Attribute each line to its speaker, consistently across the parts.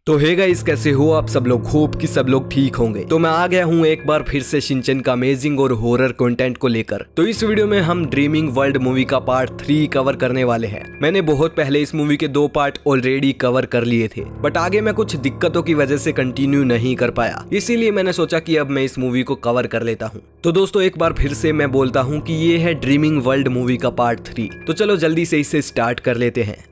Speaker 1: तो hey guys, कैसे हो आप सब लोग। होप कि सब लोग ठीक होंगे। तो मैं आ गया हूँ एक बार फिर से शिनचैन का अमेजिंग और हॉरर कंटेंट को लेकर। तो इस वीडियो में हम ड्रीमिंग वर्ल्ड मूवी का पार्ट 3 कवर करने वाले हैं। मैंने बहुत पहले इस मूवी के 2 पार्ट ऑलरेडी कवर कर लिए थे, बट आगे मैं कुछ दिक्कतों की वजह से कंटिन्यू नहीं कर पाया, इसीलिए मैंने सोचा कि अब मैं इस मूवी को कवर कर लेता हूँ। तो दोस्तों एक बार फिर से मैं बोलता हूँ कि ये है ड्रीमिंग वर्ल्ड मूवी का पार्ट 3। तो चलो जल्दी से इसे स्टार्ट कर लेते हैं।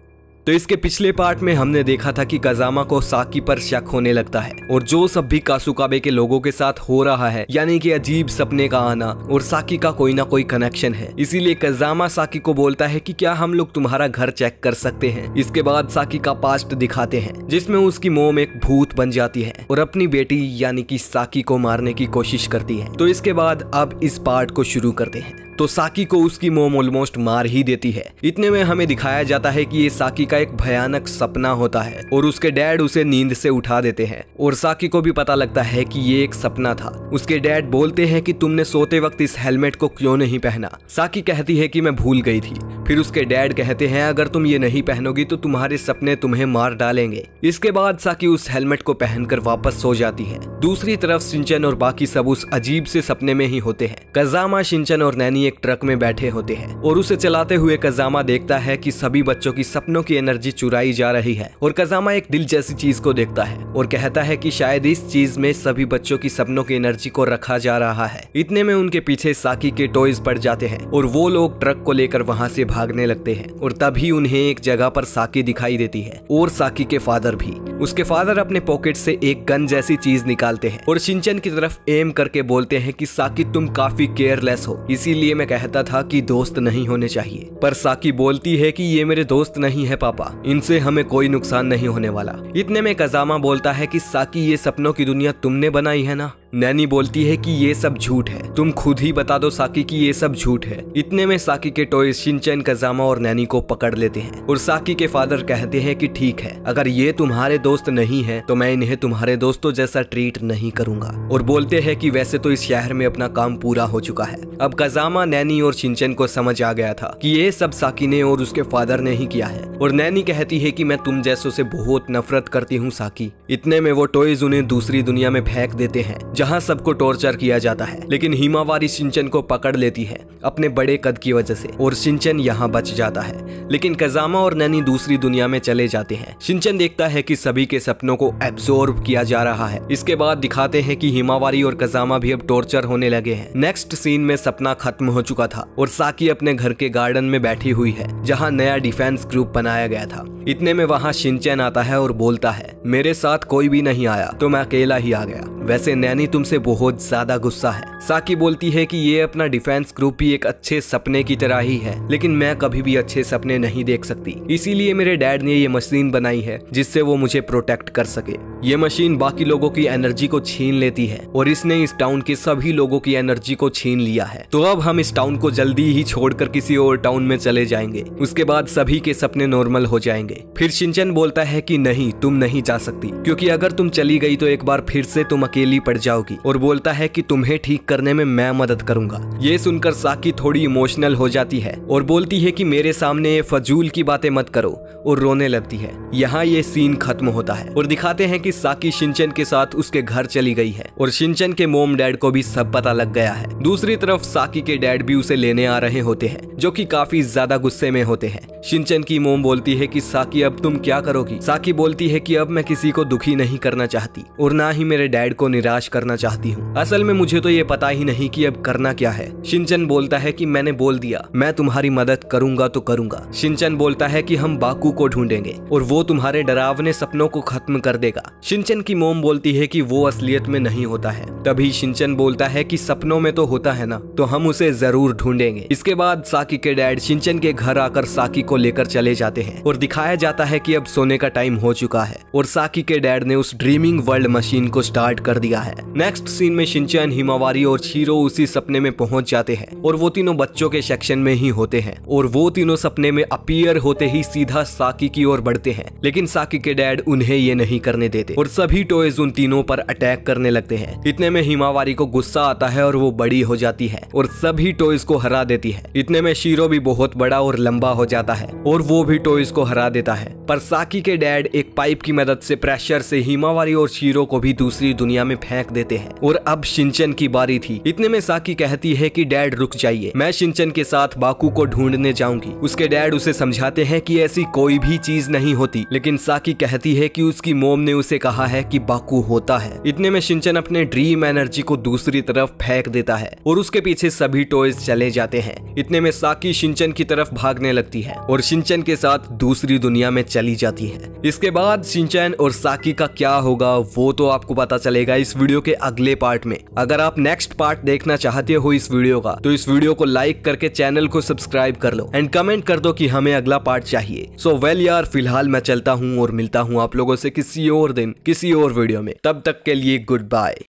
Speaker 1: तो इसके पिछले पार्ट में हमने देखा था कि कजामा को साकी पर शक होने लगता है, और जो सब भी कासुकाबे के लोगों के साथ हो रहा है, यानी कि अजीब सपने का आना और साकी का कोई ना कोई कनेक्शन है। इसीलिए कजामा साकी को बोलता है कि क्या हम लोग तुम्हारा घर चेक कर सकते हैं। इसके बाद साकी का पास्ट दिखाते हैं, जिसमें उसकी मोम एक भूत बन जाती है और अपनी बेटी यानी कि साकी को मारने की कोशिश करती है। तो इसके बाद अब इस पार्ट को शुरू करते हैं। तो साकी को उसकी मोम ऑलमोस्ट मार ही देती है। इतने में हमें दिखाया जाता है कि ये साकी का एक भयानक सपना होता है और उसके डैड उसे नींद से उठा देते हैं, और साकी को भी पता लगता है कि ये एक सपना था। उसके डैड बोलते हैं कि तुमने सोते वक्त इस हेलमेट को क्यों नहीं पहना। साकी कहती है कि मैं भूल गई थी। फिर उसके डैड कहते हैं अगर तुम ये नहीं पहनोगी तो तुम्हारे सपने तुम्हें मार डालेंगे। इसके बाद साकी उस हेलमेट को पहनकर वापस सो जाती है। दूसरी तरफ शिनचैन और बाकी सब उस अजीब से सपने में ही होते हैं। कजामा, शिनचैन और नैनी एक ट्रक में बैठे होते हैं, और उसे चलाते हुए कजामा देखता है कि सभी बच्चों की सपनों की एनर्जी चुराई जा रही है। और कजामा एक दिल जैसी चीज को देखता है और कहता है कि शायद इस चीज में सभी बच्चों की सपनों की एनर्जी को रखा जा रहा है। इतने में उनके पीछे साकी के टॉयज पड़ जाते हैं और वो लोग ट्रक को लेकर वहां से भागने लगते हैं। और तभी उन्हें एक जगह पर साकी दिखाई देती है, और साकी के फादर भी। उसके फादर अपने पॉकेट से एक गन जैसी चीज निकालते हैं और शिनचैन की तरफ एम करके बोलते हैं कि साकी तुम काफी केयरलेस हो, इसीलिए मैं कहता था कि दोस्त नहीं होने चाहिए। पर साकी बोलती है कि ये मेरे दोस्त नहीं है पापा, इनसे हमें कोई नुकसान नहीं होने वाला। इतने में कजामा बोलता है कि साकी ये सपनों की दुनिया तुमने बनाई है ना। नैनी बोलती है कि ये सब झूठ है, तुम खुद ही बता दो साकी कि ये सब झूठ है। इतने में साकी के टॉयज शिनचैन, कजामा और नैनी को पकड़ लेते हैं, और साकी के फादर कहते हैं कि ठीक है, अगर ये तुम्हारे दोस्त नहीं है तो मैं इन्हें तुम्हारे दोस्तों जैसा ट्रीट नहीं करूंगा। और बोलते हैं कि वैसे तो इस शहर में अपना काम पूरा हो चुका है। अब कजामा, नैनी और शिनचैन को समझ आ गया था कि ये सब साकी ने और उसके फादर ने ही किया है। और नैनी कहती है कि मैं तुम जैसों से बहुत नफरत करती हूँ साकी। इतने में वो टॉयज उन्हें दूसरी दुनिया में फेंक देते हैं, जहां सबको टॉर्चर किया जाता है। लेकिन हिमावारी शिनचैन को पकड़ लेती है अपने बड़े कद की वजह से, और शिनचैन यहाँ बच जाता है। लेकिन कजामा और नैनी दूसरी दुनिया में चले जाते हैं। शिनचैन देखता है कि सभी के सपनों को एब्जॉर्ब किया जा रहा है। इसके बाद दिखाते हैं कि हिमावारी और कजामा भी अब टॉर्चर होने लगे हैं। नेक्स्ट सीन में सपना खत्म हो चुका था और साकी अपने घर के गार्डन में बैठी हुई है, जहाँ नया डिफेंस ग्रुप बनाया गया था। इतने में वहाँ शिनचैन आता है और बोलता है मेरे साथ कोई भी नहीं आया तो मैं अकेला ही आ गया। वैसे नैनी तुमसे बहुत ज्यादा गुस्सा है। साकी बोलती है कि ये अपना डिफेंस ग्रुप भी एक अच्छे सपने की तरह ही है, लेकिन मैं कभी भी अच्छे सपने नहीं देख सकती, इसीलिए मेरे डैड ने ये मशीन बनाई है जिससे वो मुझे प्रोटेक्ट कर सके। ये मशीन बाकी लोगों की एनर्जी को छीन लेती है, और इसने इस टाउन के सभी लोगों की एनर्जी को छीन लिया है। तो अब हम इस टाउन को जल्दी ही छोड़कर किसी और टाउन में चले जाएंगे। उसके बाद सभी के सपने नॉर्मल हो जाएंगे। फिर शिनचैन बोलता है कि नहीं, तुम नहीं जा सकती, क्योंकि अगर तुम चली गई तो एक बार फिर से तुम अकेली पड़ जाओगी। और बोलता है कि तुम्हें ठीक करने में मैं मदद करूंगा। ये सुनकर साकी थोड़ी इमोशनल हो जाती है और बोलती है कि मेरे सामने ये फजूल की बातें मत करो, और रोने लगती है। यहाँ ये सीन खत्म होता है और दिखाते हैं कि साकी शिनचैन के साथ उसके घर चली गई है, और शिनचैन के मोम डैड को भी सब पता लग गया है। दूसरी तरफ साकी के डैड भी उसे लेने आ रहे होते हैं, जो कि काफी ज्यादा गुस्से में होते हैं। शिनचैन की मोम बोलती है कि साकी अब तुम क्या करोगी। साकी बोलती है कि अब मैं किसी को दुखी नहीं करना चाहती, और ना ही मेरे डैड को निराश करना चाहती हूँ। असल में मुझे तो ये पता ही नहीं कि अब करना क्या है। शिनचैन बोलता है कि मैंने बोल दिया, मैं तुम्हारी मदद करूंगा तो करूंगा। शिनचैन बोलता है कि हम बाकू को ढूंढेंगे और वो तुम्हारे डरावने सपनों को खत्म कर देगा। शिनचैन की मोम बोलती है कि वो असलियत में नहीं होता है। तभी शिनचैन बोलता है कि सपनों में तो होता है ना, तो हम उसे जरूर ढूंढेंगे। इसके बाद साकी के डैड शिनचैन के घर आकर साकी को लेकर चले जाते हैं, और दिखाया जाता है कि अब सोने का टाइम हो चुका है, और साकी के डैड ने उस ड्रीमिंग वर्ल्ड मशीन को स्टार्ट कर दिया है। नेक्स्ट सीन में शिनचैन, हिमावारी और शीरो उसी सपने में पहुंच जाते हैं और वो तीनों बच्चों के सेक्शन में ही होते हैं और वो तीनों सपने में अपीयर होते ही सीधा साकी की ओर बढ़ते हैं, लेकिन साकी के डैड उन्हें ये नहीं करने देते और सभी टॉयज उन तीनों पर अटैक करने लगते हैं। इतने में हिमावारी को गुस्सा आता है और वो बड़ी हो जाती है और सभी टॉयज को हरा देती है। इतने में शीरो भी बहुत बड़ा और लंबा हो जाता है और वो भी टॉयज को हरा देता है, पर साकी के डैड एक पाइप की मदद से प्रेशर से हिमावारी और शीरो को भी दूसरी दुनिया में फेंक देते हैं। और अब शिनचैन की बारी थी। इतने में साकी कहती है कि डैड रुक जाइए, मैं शिनचैन के साथ बाकू को ढूंढने जाऊंगी। उसके डैड उसे समझाते हैं कि ऐसी कोई भी चीज नहीं होती, लेकिन साकी कहती है कि उसकी मॉम ने उसे कहा है कि बाकू होता है। इतने में शिनचैन अपने ड्रीम एनर्जी को दूसरी तरफ फेंक देता है और उसके पीछे सभी टॉयज चले जाते हैं। इतने में साकी शिनचैन की तरफ भागने लगती है और शिनचैन के साथ दूसरी दुनिया में चली जाती है। इसके बाद शिनचैन और साकी का क्या होगा वो तो आपको पता चलेगा इस वीडियो के अगले पार्ट में। अगर आप नेक्स्ट पार्ट देखना चाहते हो इस वीडियो का तो इस वीडियो को लाइक करके चैनल को सब्सक्राइब कर लो एंड कमेंट कर दो कि हमें अगला पार्ट चाहिए। सो वेल यार, फिलहाल मैं चलता हूँ और मिलता हूँ आप लोगों से किसी और दिन किसी और वीडियो में। तब तक के लिए गुड बाय।